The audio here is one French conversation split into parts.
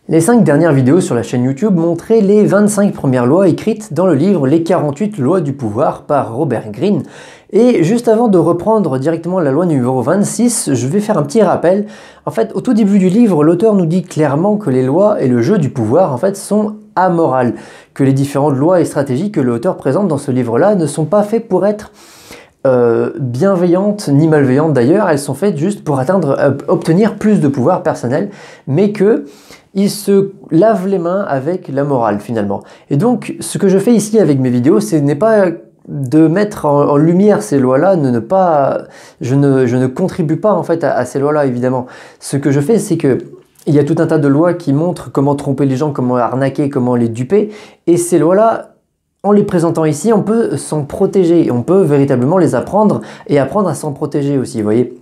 Les 5 dernières vidéos sur la chaîne YouTube montraient les 25 premières lois écrites dans le livre Les 48 lois du pouvoir par Robert Greene. Et juste avant de reprendre directement la loi numéro 26, je vais faire un petit rappel. En fait, au tout début du livre, l'auteur nous dit clairement que les lois et le jeu du pouvoir en fait sont amorales, que les différentes lois et stratégies que l'auteur présente dans ce livre-là ne sont pas faites pour être bienveillantes ni malveillantes d'ailleurs, elles sont faites juste pour obtenir plus de pouvoir personnel, mais que il se lave les mains avec la morale finalement. Et donc ce que je fais ici avec mes vidéos, ce n'est pas de mettre en lumière ces lois-là, je ne contribue pas en fait à ces lois-là évidemment. Ce que je fais, c'est que il y a tout un tas de lois qui montrent comment tromper les gens, comment arnaquer, comment les duper, et ces lois-là, en les présentant ici, on peut s'en protéger, on peut véritablement les apprendre et apprendre à s'en protéger aussi, vous voyez.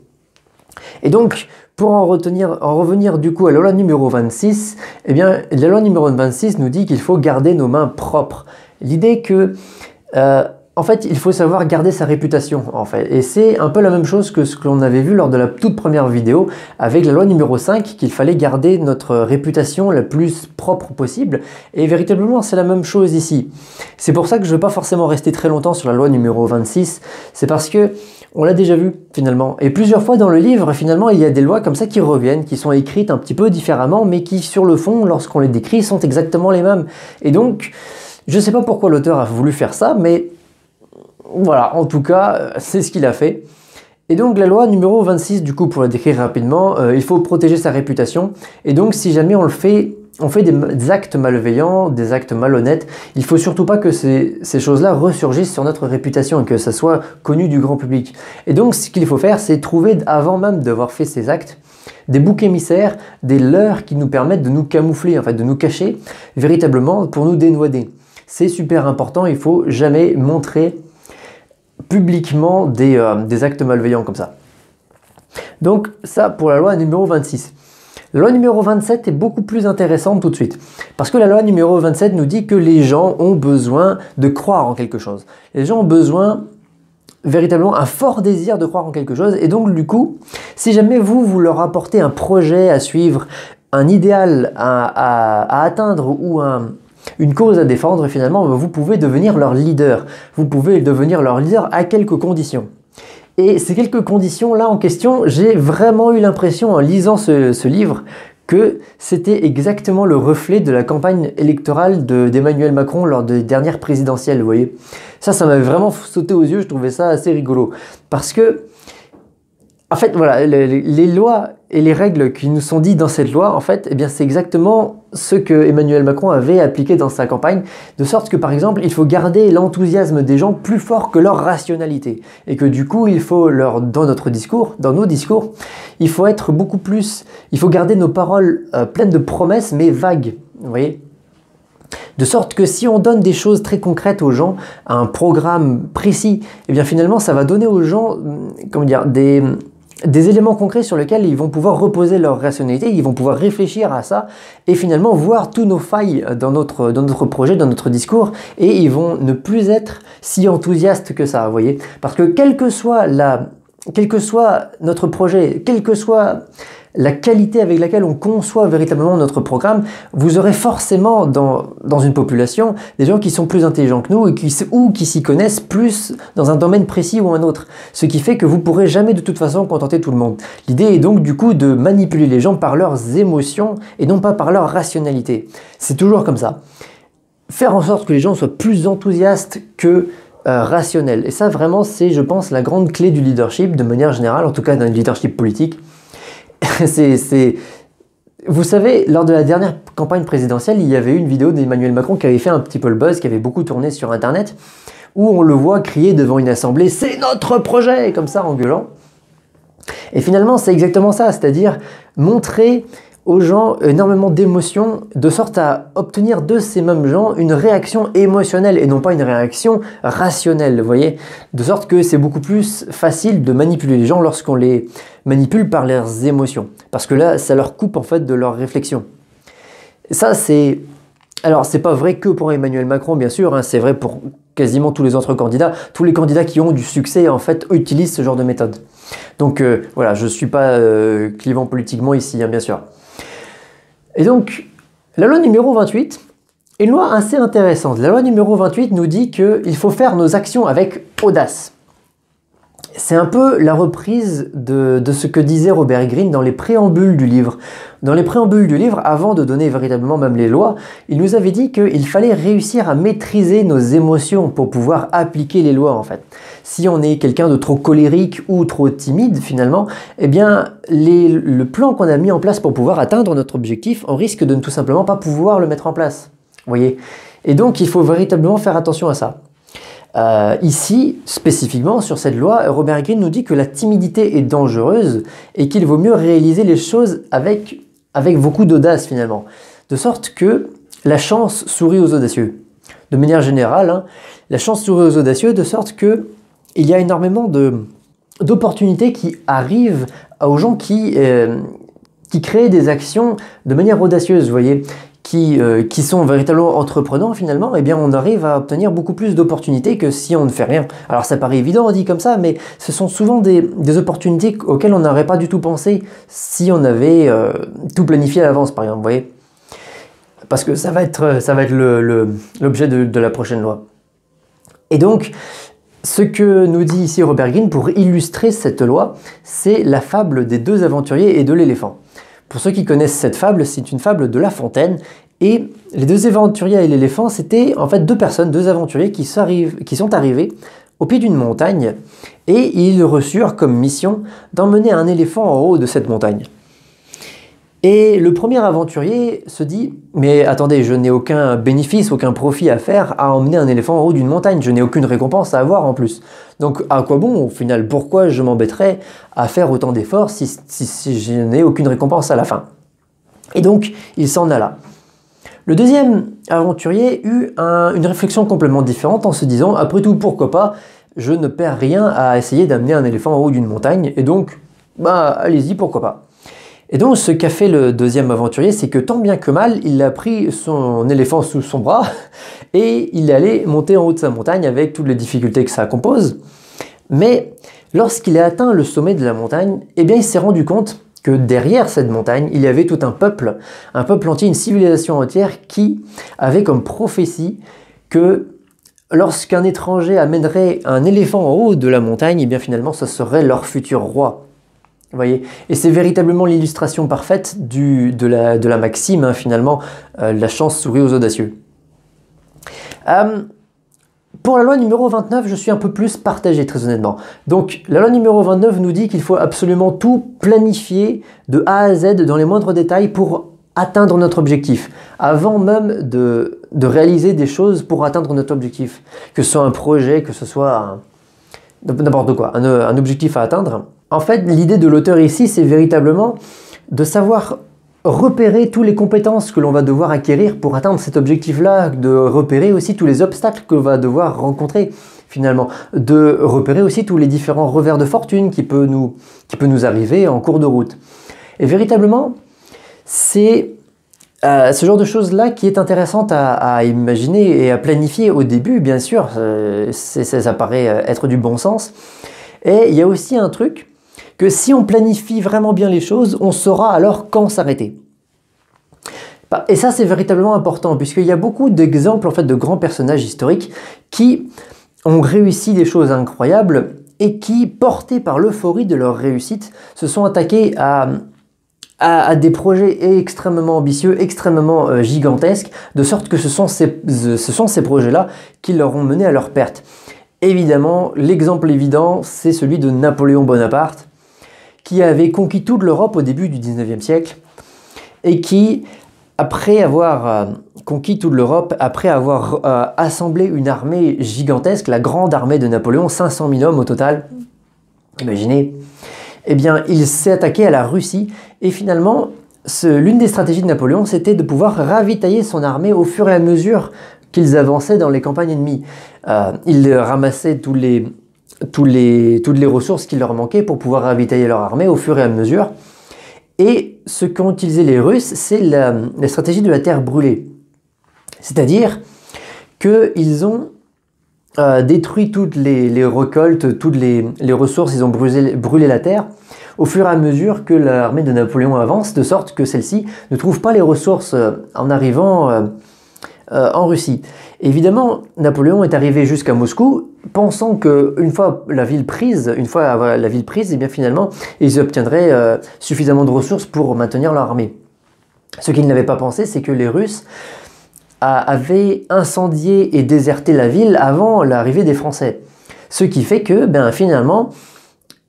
Et donc, pour en revenir du coup à la loi numéro 26, eh bien, la loi numéro 26 nous dit qu'il faut garder nos mains propres. L'idée que, en fait, il faut savoir garder sa réputation, en fait. Et c'est un peu la même chose que ce que l'on avait vu lors de la toute première vidéo avec la loi numéro 5, qu'il fallait garder notre réputation la plus propre possible. Et véritablement, c'est la même chose ici. C'est pour ça que je ne vais pas forcément rester très longtemps sur la loi numéro 26. C'est parce que on l'a déjà vu finalement. Et plusieurs fois dans le livre, finalement, il y a des lois comme ça qui reviennent, qui sont écrites un petit peu différemment, mais qui, sur le fond, lorsqu'on les décrit, sont exactement les mêmes. Et donc, je ne sais pas pourquoi l'auteur a voulu faire ça, mais voilà, en tout cas, c'est ce qu'il a fait. Et donc, la loi numéro 26, du coup, pour la décrire rapidement, il faut protéger sa réputation. Et donc, si jamais on fait des actes malveillants, des actes malhonnêtes, il ne faut surtout pas que ces choses-là ressurgissent sur notre réputation et que ça soit connu du grand public. Et donc, ce qu'il faut faire, c'est trouver, avant même d'avoir fait ces actes, des boucs émissaires, des leurres qui nous permettent de nous camoufler, en fait, de nous cacher véritablement pour nous dénouader. C'est super important, il ne faut jamais montrer publiquement des actes malveillants comme ça. Donc, ça pour la loi numéro 26. La loi numéro 27 est beaucoup plus intéressante tout de suite. Parce que la loi numéro 27 nous dit que les gens ont besoin de croire en quelque chose. Les gens ont besoin, véritablement, un fort désir de croire en quelque chose. Et donc, du coup, si jamais vous leur apportez un projet à suivre, un idéal à atteindre ou une cause à défendre, finalement, vous pouvez devenir leur leader. Vous pouvez devenir leur leader à quelques conditions. Et ces quelques conditions-là en question, j'ai vraiment eu l'impression en lisant ce livre que c'était exactement le reflet de la campagne électorale d'Emmanuel Macron lors des dernières présidentielles, vous voyez. Ça m'avait vraiment sauté aux yeux, je trouvais ça assez rigolo. Parce que, en fait, voilà, les lois et les règles qui nous sont dites dans cette loi, en fait, eh bien, c'est exactement ce que Emmanuel Macron avait appliqué dans sa campagne, de sorte que, par exemple, il faut garder l'enthousiasme des gens plus fort que leur rationalité. Et que, du coup, il faut dans nos discours, il faut être beaucoup plus, il faut garder nos paroles pleines de promesses, mais vagues, vous voyez ? De sorte que si on donne des choses très concrètes aux gens, un programme précis, eh bien, finalement, ça va donner aux gens, comment dire, des éléments concrets sur lesquels ils vont pouvoir reposer leur rationalité, ils vont pouvoir réfléchir à ça et finalement voir tous nos failles dans notre projet, dans notre discours, et ils vont ne plus être si enthousiastes que ça, vous voyez. Parce que quelle que soit notre projet, quelle que soit la qualité avec laquelle on conçoit véritablement notre programme, vous aurez forcément dans une population des gens qui sont plus intelligents que nous et qui s'y connaissent plus dans un domaine précis ou un autre. Ce qui fait que vous ne pourrez jamais de toute façon contenter tout le monde. L'idée est donc du coup de manipuler les gens par leurs émotions et non pas par leur rationalité. C'est toujours comme ça. Faire en sorte que les gens soient plus enthousiastes que rationnels. Et ça vraiment c'est, je pense, la grande clé du leadership de manière générale, en tout cas dans le leadership politique. Vous savez, lors de la dernière campagne présidentielle, il y avait eu une vidéo d'Emmanuel Macron qui avait fait un petit peu le buzz, qui avait beaucoup tourné sur Internet, où on le voit crier devant une assemblée « C'est notre projet !» comme ça en gueulant. Et finalement, c'est exactement ça, c'est-à-dire montrer aux gens énormément d'émotions, de sorte à obtenir de ces mêmes gens une réaction émotionnelle et non pas une réaction rationnelle, vous voyez. De sorte que c'est beaucoup plus facile de manipuler les gens lorsqu'on les manipule par leurs émotions. Parce que là, ça leur coupe en fait de leur réflexion. Ça, c'est... Alors, c'est pas vrai que pour Emmanuel Macron, bien sûr, hein, c'est vrai pour quasiment tous les autres candidats. Tous les candidats qui ont du succès, en fait, utilisent ce genre de méthode. Donc, voilà, je suis pas clivant politiquement ici, hein, bien sûr. Et donc, La loi numéro 28 est une loi assez intéressante. La loi numéro 28 nous dit qu'il faut faire nos actions avec audace. C'est un peu la reprise de ce que disait Robert Greene dans les préambules du livre. Dans les préambules du livre, avant de donner véritablement même les lois, il nous avait dit qu'il fallait réussir à maîtriser nos émotions pour pouvoir appliquer les lois en fait. Si on est quelqu'un de trop colérique ou trop timide finalement, eh bien le plan qu'on a mis en place pour pouvoir atteindre notre objectif, on risque de ne tout simplement pas pouvoir le mettre en place. Vous voyez? Et donc il faut véritablement faire attention à ça. Ici, spécifiquement sur cette loi, Robert Greene nous dit que la timidité est dangereuse et qu'il vaut mieux réaliser les choses avec beaucoup d'audace finalement. De sorte que la chance sourit aux audacieux. De manière générale, hein, la chance sourit aux audacieux de sorte que il y a énormément d'opportunités qui arrivent aux gens qui créent des actions de manière audacieuse, vous voyez, qui sont véritablement entreprenants finalement, eh bien on arrive à obtenir beaucoup plus d'opportunités que si on ne fait rien. Alors ça paraît évident, on dit comme ça, mais ce sont souvent des opportunités auxquelles on n'aurait pas du tout pensé si on avait tout planifié à l'avance par exemple, vous voyez. Parce que ça va être l'objet de la prochaine loi. Et donc, ce que nous dit ici Robert Greene pour illustrer cette loi, c'est la fable des deux aventuriers et de l'éléphant. Pour ceux qui connaissent cette fable, c'est une fable de La Fontaine. Et les deux aventuriers et l'éléphant, c'était en fait deux personnes, deux aventuriers qui sont arrivés au pied d'une montagne et ils reçurent comme mission d'emmener un éléphant en haut de cette montagne. Et le premier aventurier se dit « Mais attendez, je n'ai aucun bénéfice, aucun profit à faire à emmener un éléphant en haut d'une montagne. Je n'ai aucune récompense à avoir en plus. Donc à quoi bon au final? Pourquoi je m'embêterais à faire autant d'efforts si je n'ai aucune récompense à la fin ?» Et donc il s'en alla. Le deuxième aventurier eut une réflexion complètement différente en se disant « Après tout, pourquoi pas? Je ne perds rien à essayer d'amener un éléphant en haut d'une montagne. Et donc, bah allez-y, pourquoi pas ?» Et donc ce qu'a fait le deuxième aventurier, c'est que tant bien que mal, il a pris son éléphant sous son bras et il est allé monter en haut de sa montagne avec toutes les difficultés que ça compose. Mais lorsqu'il a atteint le sommet de la montagne, eh bien il s'est rendu compte que derrière cette montagne, il y avait tout un peuple entier, une civilisation entière qui avait comme prophétie que lorsqu'un étranger amènerait un éléphant en haut de la montagne, eh bien finalement ce serait leur futur roi. Vous voyez, et c'est véritablement l'illustration parfaite de la maxime, hein, finalement, la chance sourit aux audacieux. Pour la loi numéro 29, je suis un peu plus partagé, très honnêtement. Donc, la loi numéro 29 nous dit qu'il faut absolument tout planifier de A à Z dans les moindres détails pour atteindre notre objectif, avant même de réaliser des choses pour atteindre notre objectif. Que ce soit un projet, que ce soit n'importe quoi, un objectif à atteindre. En fait, l'idée de l'auteur ici, c'est véritablement de savoir repérer toutes les compétences que l'on va devoir acquérir pour atteindre cet objectif-là, de repérer aussi tous les obstacles que l'on va devoir rencontrer finalement, de repérer aussi tous les différents revers de fortune qui peut nous arriver en cours de route. Et véritablement, c'est ce genre de choses-là qui est intéressante à imaginer et à planifier au début, bien sûr, ça paraît être du bon sens. Et il y a aussi un truc, que si on planifie vraiment bien les choses, on saura alors quand s'arrêter. Et ça, c'est véritablement important, puisqu'il y a beaucoup d'exemples en fait, de grands personnages historiques qui ont réussi des choses incroyables et qui, portés par l'euphorie de leur réussite, se sont attaqués à des projets extrêmement ambitieux, extrêmement gigantesques, de sorte que ce sont ces projets-là qui leur ont mené à leur perte. Évidemment, l'exemple évident, c'est celui de Napoléon Bonaparte, qui avait conquis toute l'Europe au début du 19e siècle, et qui, après avoir conquis toute l'Europe, après avoir assemblé une armée gigantesque, la grande armée de Napoléon, 500 000 hommes au total, imaginez, eh bien, il s'est attaqué à la Russie, et finalement, l'une des stratégies de Napoléon, c'était de pouvoir ravitailler son armée au fur et à mesure qu'ils avançaient dans les campagnes ennemies. Ils ramassaient toutes les ressources qui leur manquaient pour pouvoir ravitailler leur armée au fur et à mesure. Et ce qu'ont utilisé les Russes, c'est la stratégie de la terre brûlée. C'est-à-dire qu'ils ont détruit toutes les récoltes, toutes les ressources, ils ont brûlé la terre, au fur et à mesure que l'armée de Napoléon avance, de sorte que celle-ci ne trouve pas les ressources en arrivant en Russie. Évidemment, Napoléon est arrivé jusqu'à Moscou, pensant qu'une fois la ville prise, eh bien finalement, ils obtiendraient suffisamment de ressources pour maintenir leur armée. Ce qu'ils n'avaient pas pensé, c'est que les Russes avaient incendié et déserté la ville avant l'arrivée des Français. Ce qui fait que, finalement,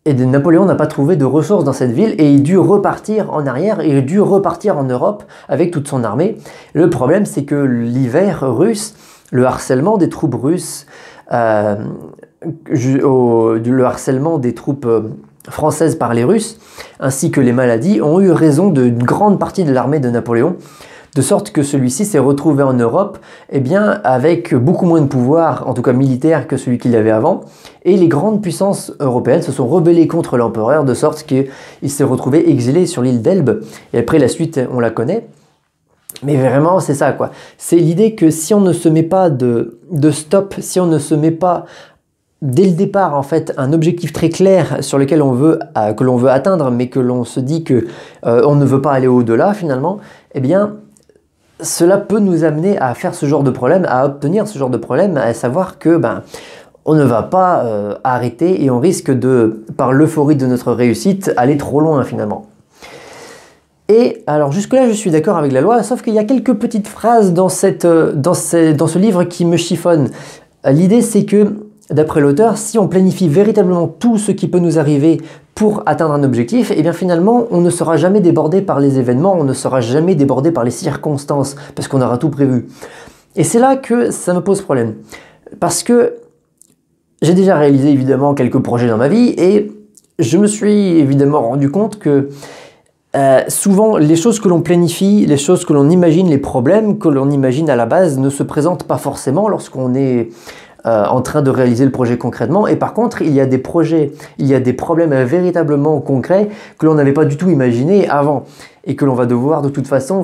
Napoléon n'a pas trouvé de ressources dans cette ville et il dut repartir en arrière, et il dut repartir en Europe avec toute son armée. Le problème, c'est que l'hiver russe, le harcèlement des troupes russes, le harcèlement des troupes françaises par les Russes, ainsi que les maladies, ont eu raison d'une grande partie de l'armée de Napoléon, de sorte que celui-ci s'est retrouvé en Europe avec beaucoup moins de pouvoir, en tout cas militaire, que celui qu'il avait avant, et les grandes puissances européennes se sont rebellées contre l'empereur, de sorte qu'il s'est retrouvé exilé sur l'île d'Elbe, et après la suite, on la connaît. Mais vraiment, c'est ça, quoi. C'est l'idée que si on ne se met pas de stop, si on ne se met pas dès le départ, en fait, un objectif très clair sur lequel que l'on veut atteindre, mais que l'on se dit que on ne veut pas aller au-delà, finalement, eh bien, cela peut nous amener à faire ce genre de problème, à obtenir ce genre de problème, à savoir que, on ne va pas arrêter et on risque de, par l'euphorie de notre réussite, aller trop loin, finalement. Et alors jusque-là, je suis d'accord avec la loi, sauf qu'il y a quelques petites phrases dans ce livre qui me chiffonnent. L'idée, c'est que, d'après l'auteur, si on planifie véritablement tout ce qui peut nous arriver pour atteindre un objectif, et bien finalement, on ne sera jamais débordé par les événements, on ne sera jamais débordé par les circonstances, parce qu'on aura tout prévu. Et c'est là que ça me pose problème. Parce que j'ai déjà réalisé évidemment quelques projets dans ma vie, et je me suis évidemment rendu compte que souvent, les choses que l'on planifie, les choses que l'on imagine, les problèmes que l'on imagine à la base ne se présentent pas forcément lorsqu'on est en train de réaliser le projet concrètement. Et par contre, il y a des problèmes véritablement concrets que l'on n'avait pas du tout imaginé avant et que l'on va devoir de toute façon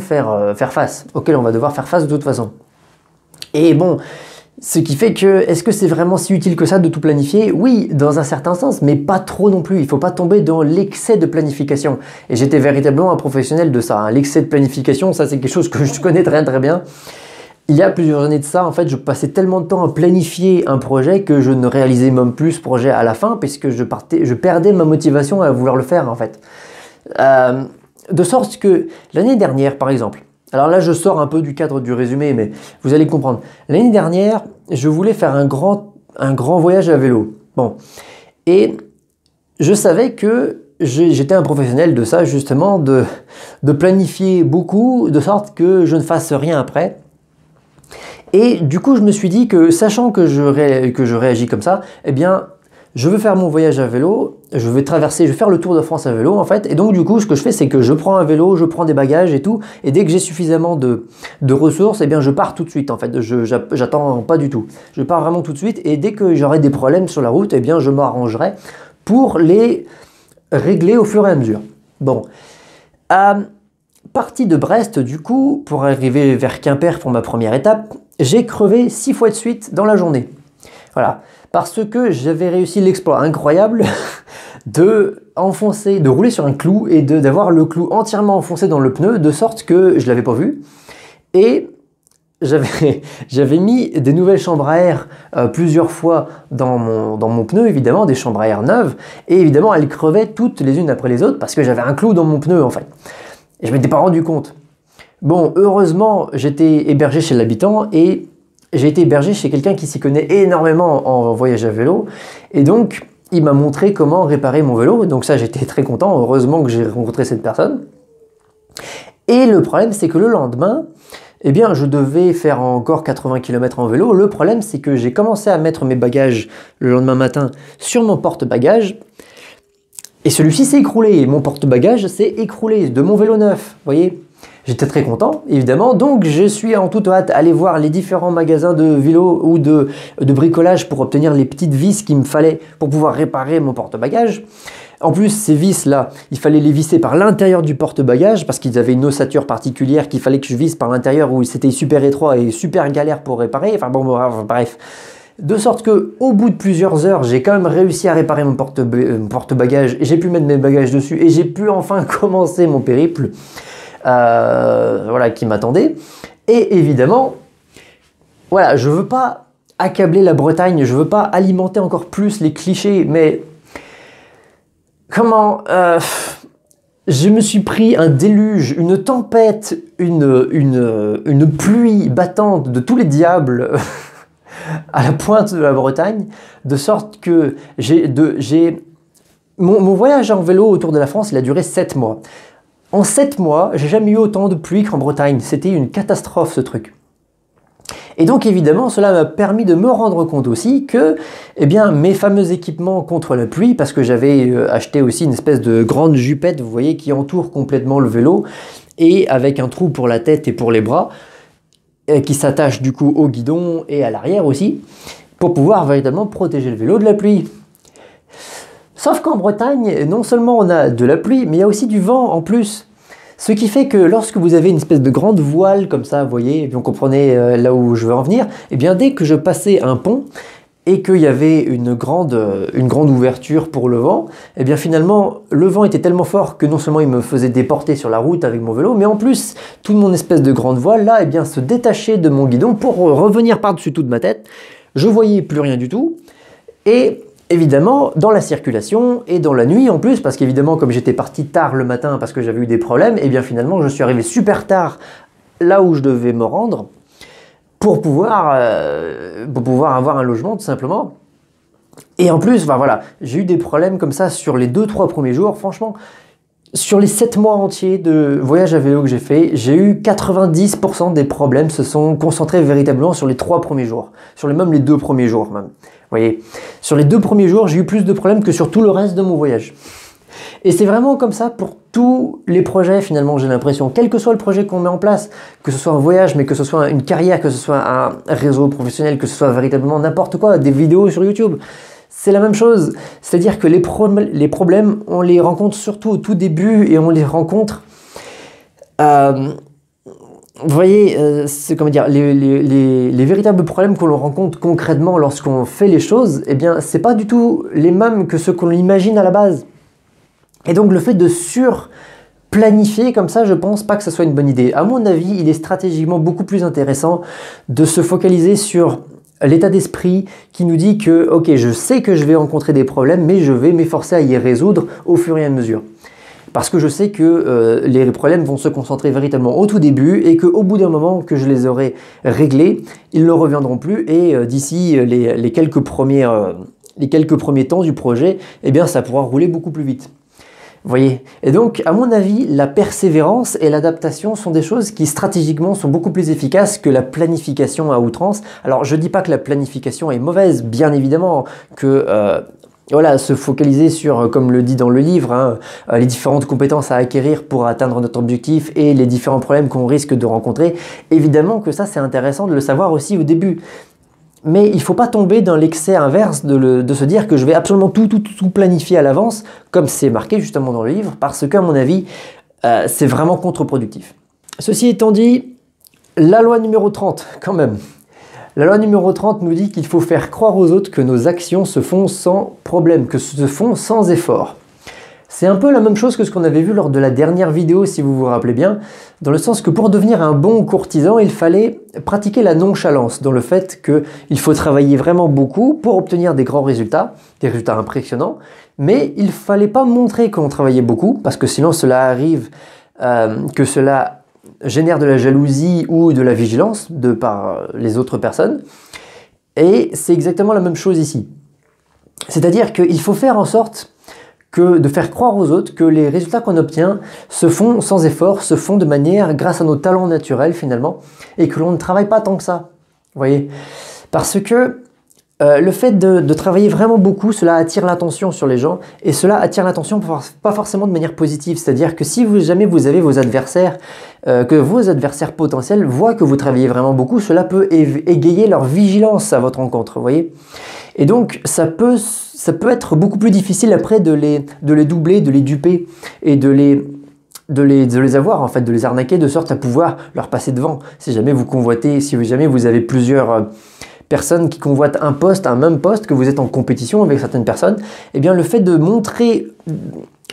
auxquels on va devoir faire face de toute façon. Et bon, ce qui fait que, est-ce que c'est vraiment si utile que ça de tout planifier? Oui, dans un certain sens, mais pas trop non plus. Il ne faut pas tomber dans l'excès de planification. Et j'étais véritablement un professionnel de ça. L'excès de planification, ça c'est quelque chose que je connais très très bien. Il y a plusieurs années de ça, en fait, je passais tellement de temps à planifier un projet que je ne réalisais même plus ce projet à la fin, puisque je perdais ma motivation à vouloir le faire, en fait. De sorte que l'année dernière, par exemple, alors là, je sors un peu du cadre du résumé, mais vous allez comprendre. L'année dernière, je voulais faire un grand voyage à vélo. Bon. Et je savais que j'étais un professionnel de ça, justement, de planifier beaucoup, de sorte que je ne fasse rien après. Et du coup, je me suis dit que, sachant que je réagis comme ça, eh bien, je veux faire mon voyage à vélo, je vais faire le Tour de France à vélo en fait, et donc du coup ce que je fais c'est que je prends un vélo, je prends des bagages et tout, et dès que j'ai suffisamment de ressources, eh bien je pars tout de suite en fait, j'attends pas du tout, je pars vraiment tout de suite, et dès que j'aurai des problèmes sur la route, eh bien je m'arrangerai pour les régler au fur et à mesure. Bon, partie de Brest du coup, pour arriver vers Quimper pour ma première étape, j'ai crevé 6 fois de suite dans la journée. Voilà, parce que j'avais réussi l'exploit incroyable de rouler sur un clou et d'avoir le clou entièrement enfoncé dans le pneu, de sorte que je l'avais pas vu. Et j'avais mis des nouvelles chambres à air plusieurs fois dans mon pneu, évidemment, des chambres à air neuves, et évidemment elles crevaient toutes les unes après les autres parce que j'avais un clou dans mon pneu en fait. Et je m'étais pas rendu compte. Bon, heureusement, j'étais hébergé chez l'habitant et j'ai été hébergé chez quelqu'un qui s'y connaît énormément en voyage à vélo, et donc il m'a montré comment réparer mon vélo, donc ça j'étais très content, heureusement que j'ai rencontré cette personne. Et le problème c'est que le lendemain, eh bien je devais faire encore 80 km en vélo. Le problème c'est que j'ai commencé à mettre mes bagages le lendemain matin sur mon porte-bagages, et celui-ci s'est écroulé, mon porte-bagages s'est écroulé de mon vélo neuf, vous voyez. J'étais très content, évidemment, donc je suis en toute hâte allé voir les différents magasins de vélo ou de bricolage pour obtenir les petites vis qu'il me fallait pour pouvoir réparer mon porte-bagages. En plus, ces vis-là, il fallait les visser par l'intérieur du porte-bagages parce qu'ils avaient une ossature particulière qu'il fallait que je visse par l'intérieur, où c'était super étroit et super galère pour réparer. Enfin bon, bref. de sorte que au bout de plusieurs heures, j'ai quand même réussi à réparer mon porte-bagages, et j'ai pu mettre mes bagages dessus, et j'ai pu enfin commencer mon périple voilà, qui m'attendait. Et évidemment, voilà, je veux pas accabler la Bretagne, je veux pas alimenter encore plus les clichés, mais comment je me suis pris un déluge, une tempête, une pluie battante de tous les diables à la pointe de la Bretagne, de sorte que mon voyage en vélo autour de la France, il a duré 7 mois. En 7 mois, j'ai jamais eu autant de pluie qu'en Bretagne. C'était une catastrophe, ce truc. Et donc évidemment, cela m'a permis de me rendre compte aussi que eh bien, mes fameux équipements contre la pluie, parce que j'avais acheté aussi une espèce de grande jupette, vous voyez, qui entoure complètement le vélo, et avec un trou pour la tête et pour les bras, qui s'attache du coup au guidon et à l'arrière aussi, pour pouvoir véritablement protéger le vélo de la pluie. Sauf qu'en Bretagne, non seulement on a de la pluie, mais il y a aussi du vent en plus. Ce qui fait que lorsque vous avez une espèce de grande voile comme ça, vous voyez, et puis vous comprenez là où je veux en venir, et bien dès que je passais un pont et qu'il y avait une grande ouverture pour le vent, et bien finalement le vent était tellement fort que non seulement il me faisait déporter sur la route avec mon vélo, mais en plus toute mon espèce de grande voile là, et bien se détachait de mon guidon pour revenir par-dessus toute ma tête. Je voyais plus rien du tout et évidemment, dans la circulation et dans la nuit en plus, parce qu'évidemment, comme j'étais parti tard le matin parce que j'avais eu des problèmes, et bien finalement, je suis arrivé super tard là où je devais me rendre pour pouvoir avoir un logement tout simplement. Et en plus, enfin, voilà, j'ai eu des problèmes comme ça sur les 2-3 premiers jours. Franchement, sur les 7 mois entiers de voyage à vélo que j'ai fait, j'ai eu 90% des problèmes se sont concentrés véritablement sur les 3 premiers jours, même les 2 premiers jours même. Vous voyez, sur les 2 premiers jours, j'ai eu plus de problèmes que sur tout le reste de mon voyage. Et c'est vraiment comme ça pour tous les projets finalement, j'ai l'impression. Quel que soit le projet qu'on met en place, que ce soit un voyage, mais que ce soit une carrière, que ce soit un réseau professionnel, que ce soit véritablement n'importe quoi, des vidéos sur YouTube, c'est la même chose. C'est-à-dire que les problèmes, on les rencontre surtout au tout début et on les rencontre... vous voyez, comment dire, les véritables problèmes que l'on rencontre concrètement lorsqu'on fait les choses, eh bien, c'est pas du tout les mêmes que ceux qu'on imagine à la base. Et donc, le fait de surplanifier comme ça, je pense pas que ce soit une bonne idée. À mon avis, il est stratégiquement beaucoup plus intéressant de se focaliser sur l'état d'esprit qui nous dit que, ok, je sais que je vais rencontrer des problèmes, mais je vais m'efforcer à y résoudre au fur et à mesure. Parce que je sais que les problèmes vont se concentrer véritablement au tout début et qu'au bout d'un moment que je les aurai réglés, ils ne reviendront plus et d'ici les quelques premiers temps du projet, eh bien ça pourra rouler beaucoup plus vite. Vous voyez? Et donc, à mon avis, la persévérance et l'adaptation sont des choses qui stratégiquement sont beaucoup plus efficaces que la planification à outrance. Alors, je ne dis pas que la planification est mauvaise, bien évidemment, que... voilà, se focaliser sur, comme le dit dans le livre, hein, les différentes compétences à acquérir pour atteindre notre objectif et les différents problèmes qu'on risque de rencontrer. Évidemment que ça, c'est intéressant de le savoir aussi au début. Mais il ne faut pas tomber dans l'excès inverse de se dire que je vais absolument tout planifier à l'avance, comme c'est marqué justement dans le livre, parce qu'à mon avis, c'est vraiment contre-productif. Ceci étant dit, la loi numéro 30, quand même. La loi numéro 30 nous dit qu'il faut faire croire aux autres que nos actions se font sans problème, que se font sans effort. C'est un peu la même chose que ce qu'on avait vu lors de la dernière vidéo, si vous vous rappelez bien, dans le sens que pour devenir un bon courtisan, il fallait pratiquer la nonchalance, dans le fait qu'il faut travailler vraiment beaucoup pour obtenir des grands résultats, des résultats impressionnants, mais il ne fallait pas montrer qu'on travaillait beaucoup, parce que sinon cela arrive que cela génère de la jalousie ou de la vigilance par les autres personnes. Et c'est exactement la même chose ici. C'est-à-dire qu'il faut faire en sorte de faire croire aux autres que les résultats qu'on obtient se font sans effort, se font de manière grâce à nos talents naturels finalement, et que l'on ne travaille pas tant que ça. Vous voyez? Parce que le fait de travailler vraiment beaucoup, cela attire l'attention sur les gens, et cela attire l'attention pas forcément de manière positive. C'est-à-dire que si jamais vous avez vos adversaires, que vos adversaires potentiels voient que vous travaillez vraiment beaucoup, cela peut égayer leur vigilance à votre encontre, vous voyez? Et donc ça peut être beaucoup plus difficile après de les doubler, de les duper, et de les avoir, en fait, de les arnaquer de sorte à pouvoir leur passer devant. Si jamais vous convoitez, si jamais vous avez plusieurs personnes qui convoitent un même poste, que vous êtes en compétition avec certaines personnes, eh bien le fait de montrer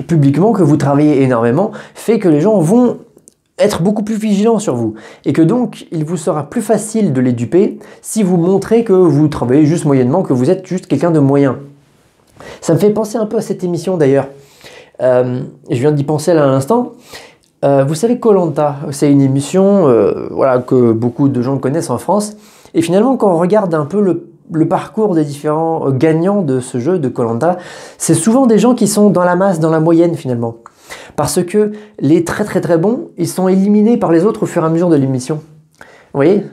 publiquement que vous travaillez énormément fait que les gens vont être beaucoup plus vigilants sur vous et que donc il vous sera plus facile de les duper si vous montrez que vous travaillez juste moyennement, que vous êtes juste quelqu'un de moyen. Ça me fait penser un peu à cette émission d'ailleurs. Je viens d'y penser là à l'instant. Vous savez, Koh-Lanta, c'est une émission voilà, que beaucoup de gens connaissent en France. Et finalement, quand on regarde un peu le parcours des différents gagnants de ce jeu de Koh-Lanta, c'est souvent des gens qui sont dans la masse, dans la moyenne finalement. Parce que les très bons, ils sont éliminés par les autres au fur et à mesure de l'émission. Vous voyez?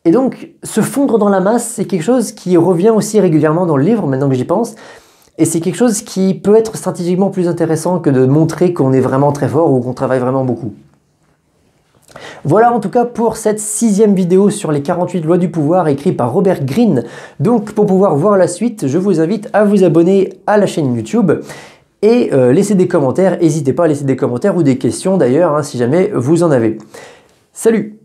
Et donc, se fondre dans la masse, c'est quelque chose qui revient aussi régulièrement dans le livre, maintenant que j'y pense. Et c'est quelque chose qui peut être stratégiquement plus intéressant que de montrer qu'on est vraiment très fort ou qu'on travaille vraiment beaucoup. Voilà en tout cas pour cette 6e vidéo sur les 48 lois du pouvoir écrite par Robert Greene. Donc pour pouvoir voir la suite, je vous invite à vous abonner à la chaîne YouTube et laisser des commentaires. N'hésitez pas à laisser des commentaires ou des questions d'ailleurs, hein, si jamais vous en avez. Salut!